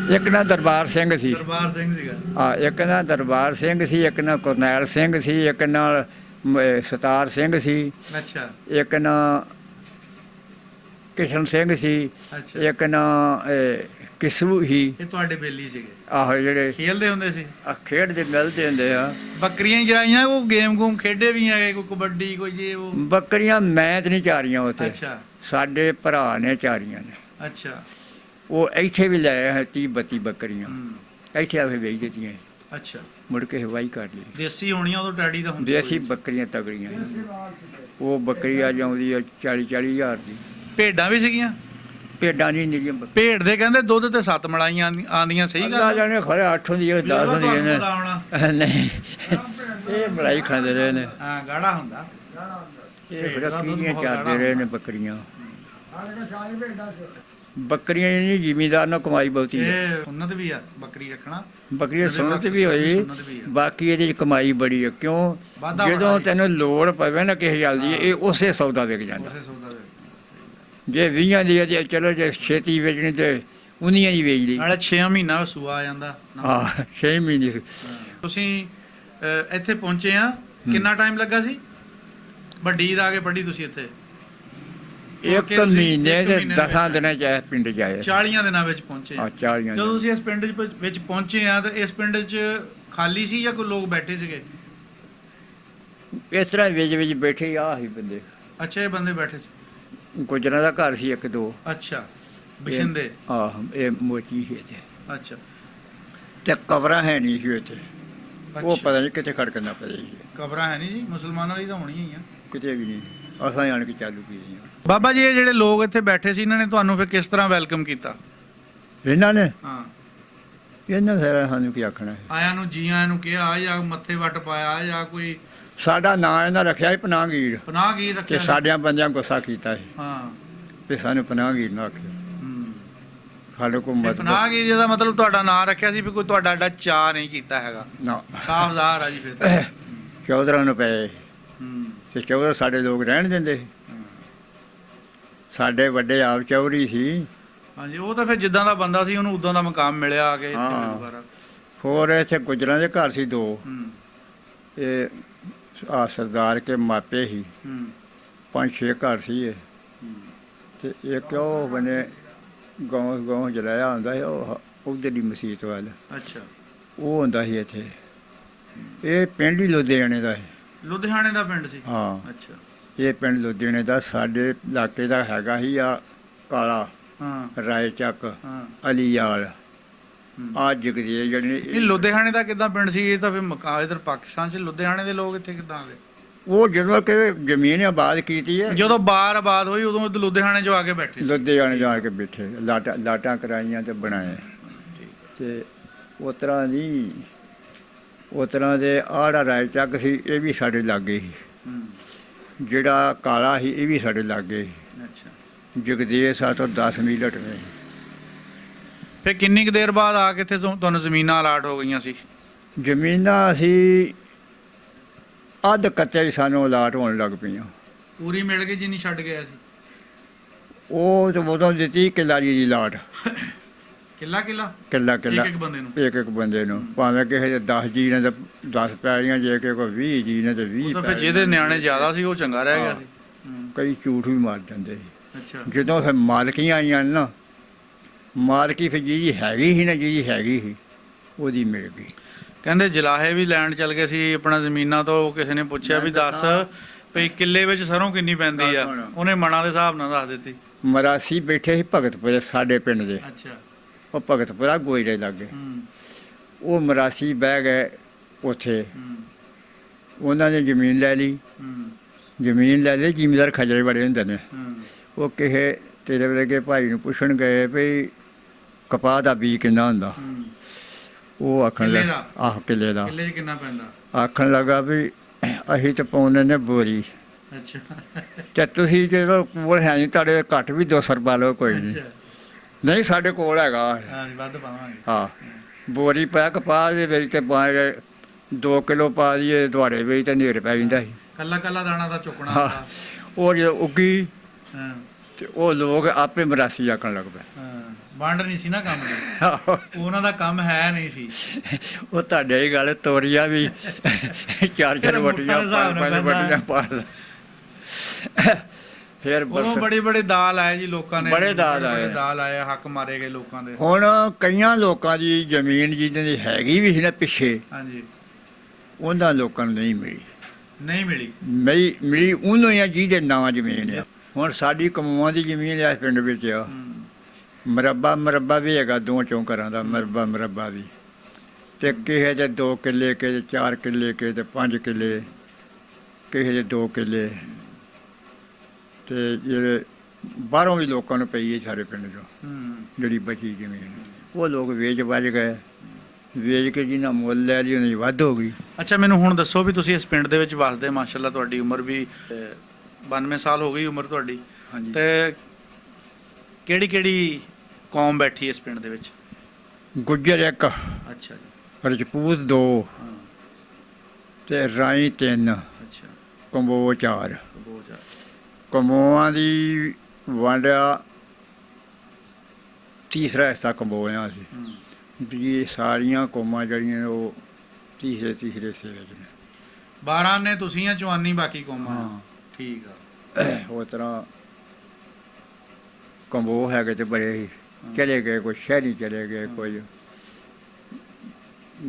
ਇੱਕ ਨਾ ਦਰਬਾਰ ਸਿੰਘ ਸੀ, ਦਰਬਾਰ ਸਿੰਘ ਸੀਗਾ। ਇੱਕ ਨਾ ਦਰਬਾਰ ਸਿੰਘ ਸੀ, ਇੱਕ ਨਾ ਕਰਨੈਲ ਸਿੰਘ ਸੀ, ਇੱਕ ਨਾਲ ਸਤਾਰ ਸਿੰਘ ਸੀ, ਅੱਛਾ ਇੱਕ ਨਾ ਕਿਸ਼ਨ ਸਿੰਘ ਸੀ, ਅੱਛਾ। ਇੱਕ ਨਾ ਕਿਸੂ ਸੀ। ਇਹ ਤੁਹਾਡੇ ਬੇਲੀ ਸੀਗੇ, ਆਹੋ ਜਿਹੜੇ ਖੇਲਦੇ ਹੁੰਦੇ ਸੀ। ਖੇਡਦੇ ਮਿਲਦੇ ਹੁੰਦੇ ਆ। ਬੱਕਰੀਆਂ ਹੀ ਚਰਾਈਆਂ, ਉਹ ਗੇਮ ਗੂਮ ਖੇਡੇ ਵੀ ਹੈਗੇ, ਕੋਈ ਕਬੱਡੀ ਕੋਈ ਜੇ ਉਹ? ਬੱਕਰੀਆਂ ਮੈਂ ਤੇ ਨਹੀਂ ਚਾਰੀਆਂ ਉੱਥੇ, ਅੱਛਾ ਸਾਡੇ ਭਰਾ ਨੇ ਚਾਰੀਆਂ ਨੇ। ਅੱਛਾ। ਉਹ ਇੱਥੇ ਵੀ ਲੈ ਆਏ 30-32 ਬੱਕਰੀਆਂ, ਹੂੰ, ਇੱਥੇ ਆ ਕੇ ਵੇਚ ਦਿੱਤੀਆਂ, ਅੱਛਾ। ਮੁੜ ਕੇ ਹਵਾਈ ਕਰ ਲਈ। ਦੇਸੀ ਹੋਣੀਆਂ ਉਦੋਂ ਡੈਡੀ ਦਾ ਹੁੰਦੀ ਦੇਸੀ ਬੱਕਰੀਆਂ ਤਗੜੀਆਂ, ਉਹ ਬੱਕਰੀ ਆ ਜਾਂਦੀ ਆ 40-40 ਹਜ਼ਾਰ ਦੀ। ਭੇਡਾਂ ਵੀ ਸੀਗੀਆਂ? ਭੇਡਾਂ ਨਹੀਂ ਨਿਰੀਆਂ ਭੇਡ ਦੇ ਕਹਿੰਦੇ ਦੁੱਧ ਤੇ 7 ਮਲਾਈਆਂ ਆਂਦੀਆਂ, ਸਹੀ ਅੱਲਾ ਗੱਲ? ਜਾਣੇ ਖਰੇ 8 ਹੁੰਦੀਆਂ 10 ਹੁੰਦੀਆਂ ਨੇ। ਨਹੀਂ, ਇਹ ਮਲਾਈ ਖਾਂਦੇ ਰਹੇ ਨੇ। ਹਾਂ, ਗਾੜਾ ਹੁੰਦਾ। ਇਹ ਫਿਰ ਕੀੜੀਆਂ ਚਾਰਦੇ ਰਹੇ ਨੇ ਬੱਕਰੀਆਂ। ਬੱਕਰੀਆਂ ਨਹੀਂ, ਜ਼ਿਮੀਂਦਾਰ ਨਾਲ ਕਮਾਈ ਬਹੁਤੀ ਹੈ। ਇਹ ਸੁਨਨਤ ਵੀ ਆ ਬੱਕਰੀ ਰੱਖਣਾ, ਬੱਕਰੀਆਂ ਸੁਨਨਤ ਵੀ ਹੋਈ, ਬਾਕੀ ਇਹਦੇ 'ਚ ਕਮਾਈ ਬੜੀ ਹੈ। ਕਿਉਂ? ਵਾਧਾ ਜਦੋਂ ਬੜਾ ਤੈਨੂੰ ਲੋੜ ਪਵੇ ਨਾ ਕਿਸੇ ਗੱਲ ਦੀ, ਇਹ ਉਸੇ ਸੌਦਾ ਵਿਕ ਜਾਂਦਾ। ਉਸੇ ਸੌਦਾ ਦੇ। ਜੇ 20 ਦੀ ਹੈ ਤੇ ਚਲੋ, ਜੇ ਛੇਤੀ ਵੇਚਣੀ ਤੇ 19 ਦੀ ਵੇਚ ਲਈ। ਨਾਲੇ 6 ਮਹੀਨਾ ਸੂਆ ਆ ਜਾਂਦਾ। ਹਾਂ, 6 ਮਹੀਨੇ। ਤੁਸੀਂ ਇੱਥੇ ਪਹੁੰਚੇ ਆ, ਕਿੰਨਾ ਟਾਈਮ ਲੱਗਾ ਸੀ? ਵੱਡੀ ਈਦ ਆ ਕੇ ਪੜ੍ਹੀ ਤੁਸੀਂ ਇੱਥੇ? ਇੱਕ ਮਹੀਨੇ ਦੇ 10 ਦਿਨਾਂ ਚ ਇਹ ਪਿੰਡ ਜਾਏ। 40 ਦਿਨਾਂ ਵਿੱਚ ਪਹੁੰਚੇ। ਹਾਂ, 40 ਜਦੋਂ ਤੁਸੀਂ ਇਸ ਪਿੰਡ ਵਿੱਚ ਪਹੁੰਚੇ ਆ, ਤਾਂ ਇਸ ਪਿੰਡ 'ਚ ਖਾਲੀ ਸੀ ਜਾਂ ਕੋਈ ਲੋਕ ਬੈਠੇ ਸੀਗੇ? ਇਸ ਤਰ੍ਹਾਂ ਵਿੱਚ ਬੈਠੇ ਆ ਹੀ ਬੰਦੇ। ਅੱਛਾ, ਇਹ ਬੰਦੇ ਬੈਠੇ ਸੀ। ਗੁਜਰਾਂ ਦਾ ਘਰ ਸੀ 1-2। ਅੱਛਾ, ਬਿਸ਼ਿੰਦੇ। ਆਹ, ਇਹ ਮੋਚੀ ਸੀ ਇੱਥੇ। ਅੱਛਾ, ਤੇ ਕਬਰਾਂ ਹੈ ਨਹੀਂ ਸੀ ਇੱਥੇ। ਉਹ ਅੱਛਾ। ਪਤਾ ਨਹੀਂ ਕਿੱਥੇ ਖੜਕਣਾ ਪਈ ਜੀ। ਕਬਰਾਂ ਹੈ ਨਹੀਂ ਜੀ, ਮੁਸਲਮਾਨਾਂ ਦੀ ਤਾਂ ਹੋਣੀਆਂ ਹੀ ਆ। ਕਿਤੇ ਵੀ ਨਹੀਂ, ਅਸਾਂ ਆਣ ਕੇ ਚਾਲੂ ਕੀਤੀ। ਬਾਬਾ ਜੀ, ਇਹ ਜਿਹੜੇ ਲੋਕ ਇੱਥੇ ਬੈਠੇ ਸੀ, ਇਹਨਾਂ ਨੇ ਤੁਹਾਨੂੰ ਫਿਰ ਕਿਸ ਤਰ੍ਹਾਂ ਵੈਲਕਮ ਕੀਤਾ? ਇਹਨਾਂ ਨੇ ਹਾਂ, ਸਾਰਾ ਸਾਨੂੰ ਕੀ ਆਖਣਾ ਹੈ। ਆਇਆਂ ਨੂੰ ਜੀ ਆਇਆਂ ਨੂੰ ਕਿਹਾ, ਜਾਂ ਮੱਥੇ ਵੱਟ ਪਾਇਆ, ਜਾਂ ਕੋਈ ਸਾਡਾ ਨਾਂ ਇਹਨਾਂ ਰੱਖਿਆ ਸੀ ਪਨਾਹਗੀਰ, ਪਨਾਹਗੀਰ ਕਿ ਰੱਖਿਆ? ਸਾਡਿਆਂ ਬੰਦਿਆਂ ਗੁੱਸਾ ਕੀਤਾ ਸੀ ਹਾਂ। ਵੀ ਸਾਨੂੰ ਪਨਾਹਗੀਰ ਨਾ ਆਖਿਓ। ਹੂੰ। ਸਾਡੇ ਕੋਲ ਇਹ ਮਤਲਬ ਪਨਾਹਗੀਰ ਜਿਹਦਾ ਮਤਲਬ ਤੁਹਾਡਾ ਨਾਂ ਰੱਖਿਆ ਸੀ ਵੀ ਕੋਈ ਤੁਹਾਡਾ ਐਡਾ ਚਾਅ ਨਹੀਂ ਕੀਤਾ ਹੈਗਾ। ਨਾ। ਸਾਫ਼ ਜ਼ਾਹਰ ਆ ਜੀ ਫਿਰ ਤਾਂ। ਚੌਧਰਾਂ ਨੂੰ ਪਏ ਹੂੰ। ਤੇ ਚੌਧਰ ਸਾਡੇ ਲੋਕ ਰਹਿਣ ਦਿੰਦੇ ਸੀ। ਸਾਡੇ ਵੱਡੇ ਆਪ ਚੌਧਰੀ ਸੀ। ਹਾਂਜੀ, ਉਹ ਤਾਂ ਫਿਰ ਜਿੱਦਾਂ ਦਾ ਬੰਦਾ ਸੀ ਉਹਨੂੰ ਉਦਾਂ ਦਾ ਮਕਾਮ ਮਿਲਿਆ ਆ ਕੇ ਇੱਥੇ ਹਾਂ। ਦੁਬਾਰਾ। ਹੋਰ ਇੱਥੇ ਗੁਜਰਾਂ ਦੇ ਘਰ ਸੀ 2। ਹੂੰ। ਇਹ ਆ ਸਰਦਾਰ ਕੇ ਮਾਪੇ ਸੀ। ਹੂੰ। 5-6 ਘਰ ਸੀ ਇਹ। ਤੇ ਇੱਕ ਉਹ ਬਨੇ ਗਾਉਂ ਜਲਾਇਆ ਹੁੰਦਾ ਸੀ, ਉਹ ਉਧਰਲੀ ਮਸੀਤ ਵੱਲ। ਅੱਛਾ। ਉਹ ਹੁੰਦਾ ਸੀ ਇੱਥੇ। ਇਹ ਪਿੰਡ ਹੀ ਲੁਧਿਆਣੇ ਦਾ ਹੈ। ਲੁਧਿਆਣੇ ਦਾ ਪਿੰਡ ਸੀ? ਹਾਂ, ਅੱਛਾ। ਇਹ ਪਿੰਡ ਲੁਧਿਆਣੇ ਦਾ ਸਾਡੇ ਇਲਾਕੇ ਦਾ ਹੈਗਾ ਸੀ। ਆ ਕਾਲਾ, ਹਾਂ, ਰਾਏ ਚੱਕ, ਹਾਂ। ਅਲੀਆਲ, ਹੂੰ। ਆ ਜਗਦੇ ਇਹ ਜਿਹੜੇ। ਲੁਧਿਆਣੇ ਦਾ ਕਿੱਦਾਂ ਪਿੰਡ ਸੀ? ਇਹ ਤਾਂ ਫਿਰ ਇਧਰ ਪਾਕਿਸਤਾਨ 'ਚ ਲੁਧਿਆਣੇ ਦੇ ਲੋਕ ਇੱਥੇ ਕਿੱਦਾਂ ਆ ਗਏ? ਉਹ ਜਦੋਂ ਕਿ ਜ਼ਮੀਨ ਆਬਾਦ ਕੀਤੀ ਹੈ, ਜਦੋਂ ਬਾਰ ਆਬਾਦ ਹੋਈ ਉਦੋਂ ਲੁਧਿਆਣੇ 'ਚ ਆ ਕੇ ਬੈਠੇ ਸੀ? ਲੁਧਿਆਣੇ ਜਾ ਕੇ ਬੈਠੇ, ਲਾਟਾਂ ਕਰਾਈਆਂ ਤੇ ਬਣਾਏ। ਤੇ ਉਸ ਤਰ੍ਹਾਂ ਦੇ ਆੜਾ ਰਾਏ ਚੱਕ ਸੀ, ਇਹ ਵੀ ਸਾਡੇ ਲਾਗੇ ਸੀ। ਹੂੰ। ਜਿਹੜਾ ਕਾਲਾ ਸੀ, ਇਹ ਵੀ ਸਾਡੇ ਲਾਗੇ ਸੀ। ਅੱਛਾ। ਜਗਦੇਸ਼ ਆ ਤੋਂ 10 ਮੀਲ ਹਟਵੇਂ। ਫਿਰ ਕਿੰਨੀ ਕੁ ਦੇਰ ਬਾਅਦ ਆ ਕੇ ਇੱਥੇ ਤੁਹਾਨੂੰ ਜ਼ਮੀਨਾਂ ਅਲਾਟ ਹੋ ਗਈਆਂ ਸੀ? ਜ਼ਮੀਨਾਂ ਅਸੀਂ ਅੱਧ ਕੱਚੇ ਹੀ ਸਾਨੂੰ ਅਲਾਟ ਹੋਣ ਲੱਗ ਪਈਆਂ। ਪੂਰੀ ਮਿਲ ਗਈ ਜਿੰਨੀ ਛੱਡ ਗਿਆ ਸੀ? ਉਹ ਤੇ ਉਦੋਂ ਦਿੱਤੀ ਕਿੱਲਾ ਦੀ ਲਾਟ। ਕਿੱਲਾ ਕਿੱਲਾ ਇੱਕ ਬੰਦੇ ਨੂੰ? ਇੱਕ ਬੰਦੇ ਨੂੰ। ਭਾਵੇਂ ਕਿਸੇ ਦੇ 10 ਜੀ ਨੇ ਤੇ 10 ਪੈਲੀਆਂ, ਜੇ ਕਿਸੇ ਕੋਲ 20 ਜੀ ਨੇ ਤੇ 20 ਉਹ ਤਾਂ ਫਿਰ ਜਿਹਦੇ ਨਿਆਣੇ ਜ਼ਿਆਦਾ ਸੀ ਉਹ ਚੰਗਾ ਰਹਿ ਗਿਆ ਸੀ। ਕਈ ਝੂਠ ਵੀ ਮਾਰ ਜਾਂਦੇ ਸੀ। ਅੱਛਾ। ਜਦੋਂ ਫਿਰ ਮਾਲਕੀਆਂ ਆਈਆਂ ਨਾ, ਮਾਲਕੀ ਫਿਰ ਜਿਹਦੀ ਹੈਗੀ ਸੀ ਨਾ, ਜਿਹਦੀ ਹੈਗੀ ਸੀ ਉਹਦੀ ਮਿਲ ਗਈ। ਕਹਿੰਦੇ ਜਲਾਹੇ ਵੀ ਲੈਣ ਚੱਲ ਗਏ ਸੀ ਆਪਣਾ ਜ਼ਮੀਨਾਂ ਤੋਂ। ਕਿਸੇ ਨੇ ਪੁੱਛਿਆ ਵੀ ਦੱਸ ਵੀ ਕਿੱਲੇ ਵਿੱਚ ਸਰੋਂ ਕਿੰਨੀ ਪੈਂਦੀ ਆ? ਉਹਨੇ ਮਣਾ ਦੇ ਹਿਸਾਬ ਨਾਲ ਦੱਸ ਦਿੱਤੀ। ਮਰਾਸੀ ਬੈਠੇ ਸੀ ਭਗਤਪੁਰੇ ਸਾਡੇ ਪਿੰਡ ਦੇ। ਅੱਛਾ। ਉਹ ਭਗਤਪੁਰਾ ਗੋਇਰੇ ਲੱਗੇ। ਹੂੰ। ਉਹ ਮਰਾਸੀ ਬਹਿ ਗਏ ਉੱਥੇ। ਹੂੰ। ਉਹਨਾਂ ਨੇ ਜ਼ਮੀਨ ਲੈ ਲਈ। ਹੂੰ। ਜ਼ਮੀਨ ਲੈ ਲਈ। ਜ਼ਿਮੀਂਦਾਰ ਖਜਰੇ ਬੜੇ ਹੁੰਦੇ ਨੇ। ਹੂੰ। ਉਹ ਕਿਸੇ ਤੇਰੇ ਵਰਗੇ ਭਾਈ ਨੂੰ ਪੁੱਛਣ ਗਏ ਵੀ ਕਪਾਹ ਦਾ ਬੀਜ ਕਿੰਨਾ ਹੁੰਦਾ? ਹੂੰ। ਉਹ ਆਖਣ ਕਿੱਲੇ ਲੱਗਾ, ਦਾ? ਆਹ ਕਿੱਲੇ ਦਾ। ਕਿੱਲੇ 'ਚ ਕਿੰਨਾ ਪੈਂਦਾ? ਆਖਣ ਲੱਗਾ ਵੀ ਅਸੀਂ ਤਾਂ ਪਾਉਂਦੇ ਨੇ ਬੋਰੀ, ਅੱਛਾ। ਤੇ ਤੁਸੀਂ ਜਦੋਂ ਕੋਲ ਹੈ ਨਹੀਂ ਤੁਹਾਡੇ ਘੱਟ ਵੀ 200 ਰੁਪਏ ਲਓ, ਕੋਈ ਨਹੀਂ। ਅੱਛਾ। ਨਹੀਂ, ਸਾਡੇ ਕੋਲ ਹੈਗਾ। ਹਾਂ, ਵੱਧ ਪਾਵਾਂਗੇ। ਹਾਂ, ਬੋਰੀ ਪਾ ਕਪਾਹ ਦੇ ਵਿੱਚ ਤੇ 2 ਕਿਲੋ ਪਾ ਦਈਏ, ਦੁਆੜੇ ਵਿੱਚ ਤੇ ਨੇਰ ਪੈ ਜਾਂਦਾ ਸੀ। ਕੱਲਾ ਦਾਣਾ ਦਾ ਚੁੱਕਣਾ ਹਾਂ। ਹੁੰਦਾ। ਉਹ ਜਦੋਂ ਉੱਗੀ ਹਾਂ। ਤੇ ਉਹ ਲੋਕ ਆਪੇ ਮਰਾਸੀ ਆਖਣ ਲੱਗ ਪਏ। ਹਾਂ। ਵੰਡ ਨਹੀਂ ਸੀ ਨਾ ਕੰਮ ਦੀ, ਆਹੋ, ਉਹਨਾਂ ਦਾ ਕੰਮ ਹੈ ਨਹੀਂ ਸੀ। ਉਹ ਤੁਹਾਡੇ ਹੀ ਗੱਲ ਤੋਰੀਆ ਵੀ ਚਾਰ ਫਿਰ ਵਟੀਆਂ ਮੁੱਠਾਂ ਦੇ ਹਿਸਾਬ ਨਾਲ ਪੰਜ ਵਟੀਆਂ ਪਾ ਫਿਰ ਉਦੋਂ ਬੜੇ ਬੜੇ ਦਾਲ ਆਏ ਜੀ ਲੋਕਾਂ ਨੇ, ਬੜੇ ਦਾਲ ਆਏ। ਬੜੇ ਦਾਲ ਆਏ, ਹੱਕ ਮਾਰੇ ਗਏ ਲੋਕਾਂ ਦੇ। ਹੁਣ ਕਈਆਂ ਲੋਕਾਂ ਦੀ ਜ਼ਮੀਨ ਜਿਹਨਾਂ ਦੀ ਹੈਗੀ ਵੀ ਸੀ ਨਾ ਪਿੱਛੇ, ਹਾਂਜੀ, ਉਹਨਾਂ ਲੋਕਾਂ ਨੂੰ ਨਹੀਂ ਮਿਲੀ। ਨਹੀਂ ਮਿਲੀ। ਮਿਲੀ ਉਹਨੂੰ ਹੀ ਆ ਜਿਹਦੇ ਨਾਂ ਜ਼ਮੀਨ ਆ। ਹੁਣ ਸਾਡੀ ਕਮਾਉਣ ਦੀ ਜ਼ਮੀਨ ਇਸ ਪਿੰਡ ਵਿੱਚ ਆ, ਮਰੱਬਾ ਵੀ ਹੈਗਾ, 2 ਘਰਾਂ ਦਾ ਮਰੱਬਾ ਵੀ, ਤੇ ਕਿਸੇ ਦੇ 2 ਕਿੱਲੇ, ਕਿਸੇ ਦੇ 4 ਕਿੱਲੇ, ਕਿਸੇ ਦੇ 5 ਕਿੱਲੇ, ਕਿਸੇ ਦੇ 2 ਕਿੱਲੇ, ਤੇ ਜਿਹੜੇ ਬਾਹਰੋਂ ਵੀ ਲੋਕਾਂ ਨੂੰ ਪਈ ਹੈ ਸਾਰੇ ਪਿੰਡ 'ਚੋਂ ਜਿਹੜੀ ਬਚੀ ਜ਼ਮੀਨ, ਉਹ ਲੋਕ ਵੇਚ ਵੱਜ ਗਏ। ਵੇਚ ਕੇ ਜਿਹਨਾਂ ਮੁੱਲ ਲੈ ਲਈ ਉਹਨਾਂ ਦੀ ਵੱਧ ਹੋ ਗਈ। ਅੱਛਾ, ਮੈਨੂੰ ਹੁਣ ਦੱਸੋ ਵੀ ਤੁਸੀਂ ਇਸ ਪਿੰਡ ਦੇ ਵਿੱਚ ਵਸਦੇ, ਮਾਸ਼ਾਅੱਲਾ ਤੁਹਾਡੀ ਉਮਰ ਵੀ 92 ਸਾਲ ਹੋ ਗਈ ਉਮਰ ਤੁਹਾਡੀ, ਹਾਂਜੀ, ਤੇ ਕਿਹੜੀ ਕਿਹੜੀ ਕੌਮ ਬੈਠੀ ਇਸ ਪਿੰਡ ਦੇ ਵਿੱਚ? ਗੁੱਜਰ 1, ਅੱਛਾ ਜੀ, ਰਜਪੂਤ 2, ਹਾਂ, ਤੇ ਰਾਈ 3, ਅੱਛਾ, ਕੰਬੋ 4। ਬਹੁਤ ਜ਼ਿਆਦਾ। ਕੰਬੋਆਂ ਦੀ ਵੰਡਿਆ ਤੀਸਰਾ ਹਿੱਸਾ ਕੰਬੋਆਂ ਸੀ। ਵੀ ਇਹ ਸਾਰੀਆਂ ਕੌਮਾਂ ਜਿਹੜੀਆਂ ਨੇ ਉਹ ਤੀਸਰੇ ਹਿੱਸੇ ਵਿੱਚ ਨੇ। 12 ਨੇ ਤੁਸੀਂ ਆ, ਚਵਾਨੀ ਬਾਕੀ ਕੌਮਾਂ। ਹਾਂ, ਠੀਕ ਆ। ਉਸ ਤਰ੍ਹਾਂ ਕੰਬੋ ਹੈਗੇ ਤੇ ਬੜੇ ਹੀ ਚਲੇ ਗਏ, ਕੋਈ ਸ਼ਹਿਰੀ ਚਲੇ ਗਏ, ਕੋਈ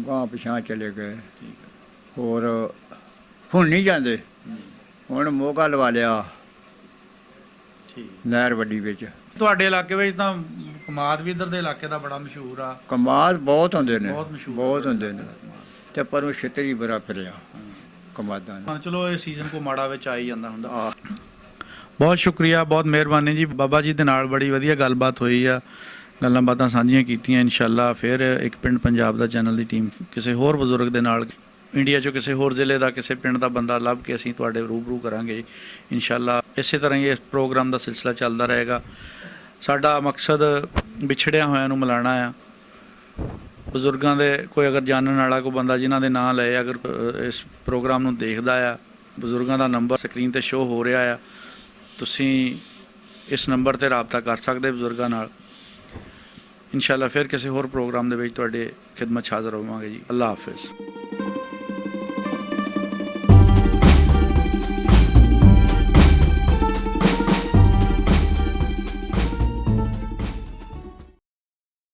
ਗਾਂ ਪਿਛਾਂ ਚਲੇ ਗਏ। ਠੀਕ ਆ। ਹੋਰ ਹੁਣ ਨਹੀਂ ਜਾਂਦੇ, ਹੁਣ ਮੋਗਾ ਲਵਾ ਲਿਆ ਠੀਕ। ਨਹਿਰ ਵੱਡੀ ਵਿੱਚ। ਤੁਹਾਡੇ ਇਲਾਕੇ ਵਿੱਚ ਤਾਂ ਕਮਾਦ ਵੀ ਇੱਧਰ ਦੇ ਇਲਾਕੇ ਦਾ ਬੜਾ ਮਸ਼ਹੂਰ ਆ। ਕਮਾਦ ਬਹੁਤ ਹੁੰਦੇ ਨੇ, ਬਹੁਤ ਮਸ਼ਹੂਰ ਬਹੁਤ ਆ ਹੁੰਦੇ ਨੇ, ਤੇ ਪਰ ਉਹ ਛਿੱਤਰੀ ਬੜਾ ਫਿਰਿਆ ਹਾਂ। ਕਮਾਦਾਂ ਨੇ। ਹਾਂ, ਚਲੋ ਇਹ ਸੀਜ਼ਨ ਕੋ ਮਾੜਾ ਵਿੱਚ ਆ ਹੀ ਜਾਂਦਾ ਹੁੰਦਾ। ਆਹ, ਬਹੁਤ ਸ਼ੁਕਰੀਆ, ਬਹੁਤ ਮਿਹਰਬਾਨੀ ਜੀ। ਬਾਬਾ ਜੀ ਦੇ ਨਾਲ ਬੜੀ ਵਧੀਆ ਗੱਲਬਾਤ ਹੋਈ ਆ, ਗੱਲਾਂ ਬਾਤਾਂ ਸਾਂਝੀਆਂ ਕੀਤੀਆਂ। ਇਨਸ਼ਾਅੱਲਾ ਫਿਰ ਇੱਕ ਪਿੰਡ ਪੰਜਾਬ ਦਾ ਚੈਨਲ ਦੀ ਟੀਮ ਕਿਸੇ ਹੋਰ ਬਜ਼ੁਰਗ ਦੇ ਨਾਲ, ਇੰਡੀਆ 'ਚੋਂ ਕਿਸੇ ਹੋਰ ਜ਼ਿਲ੍ਹੇ ਦਾ, ਕਿਸੇ ਪਿੰਡ ਦਾ ਬੰਦਾ ਲੱਭ ਕੇ ਅਸੀਂ ਤੁਹਾਡੇ ਰੂਬਰੂ ਕਰਾਂਗੇ ਇਨਸ਼ਾਅੱਲਾ। ਇਸੇ ਤਰ੍ਹਾਂ ਹੀ ਇਸ ਪ੍ਰੋਗਰਾਮ ਦਾ ਸਿਲਸਿਲਾ ਚੱਲਦਾ ਰਹੇਗਾ। ਸਾਡਾ ਮਕਸਦ ਵਿਛੜਿਆ ਹੋਇਆਂ ਨੂੰ ਮਿਲਾਉਣਾ ਆ। ਬਜ਼ੁਰਗਾਂ ਦੇ ਕੋਈ ਅਗਰ ਜਾਣਨ ਵਾਲਾ ਕੋਈ ਬੰਦਾ ਜਿਨ੍ਹਾਂ ਦੇ ਨਾਂ ਲਏ ਅਗਰ ਇਸ ਪ੍ਰੋਗਰਾਮ ਨੂੰ ਦੇਖਦਾ ਆ, ਬਜ਼ੁਰਗਾਂ ਦਾ ਨੰਬਰ ਸਕਰੀਨ ਤੇ ਸ਼ੋਅ ਹੋ ਰਿਹਾ ਆ, ਤੁਸੀਂ ਇਸ ਨੰਬਰ ਤੇ ਰਾਬਤਾ ਕਰ ਸਕਦੇ ਬਜ਼ੁਰਗਾਂ ਨਾਲ। ਇਨਸ਼ਾਅੱਲਾ ਫਿਰ ਕਿਸੇ ਹੋਰ ਪ੍ਰੋਗਰਾਮ ਦੇ ਵਿੱਚ ਤੁਹਾਡੇ ਖਿਦਮਤ 'ਚ ਹਾਜ਼ਰ ਹੋਵਾਂਗੇ ਜੀ। ਅੱਲਾ ਹਾਫਿਜ਼।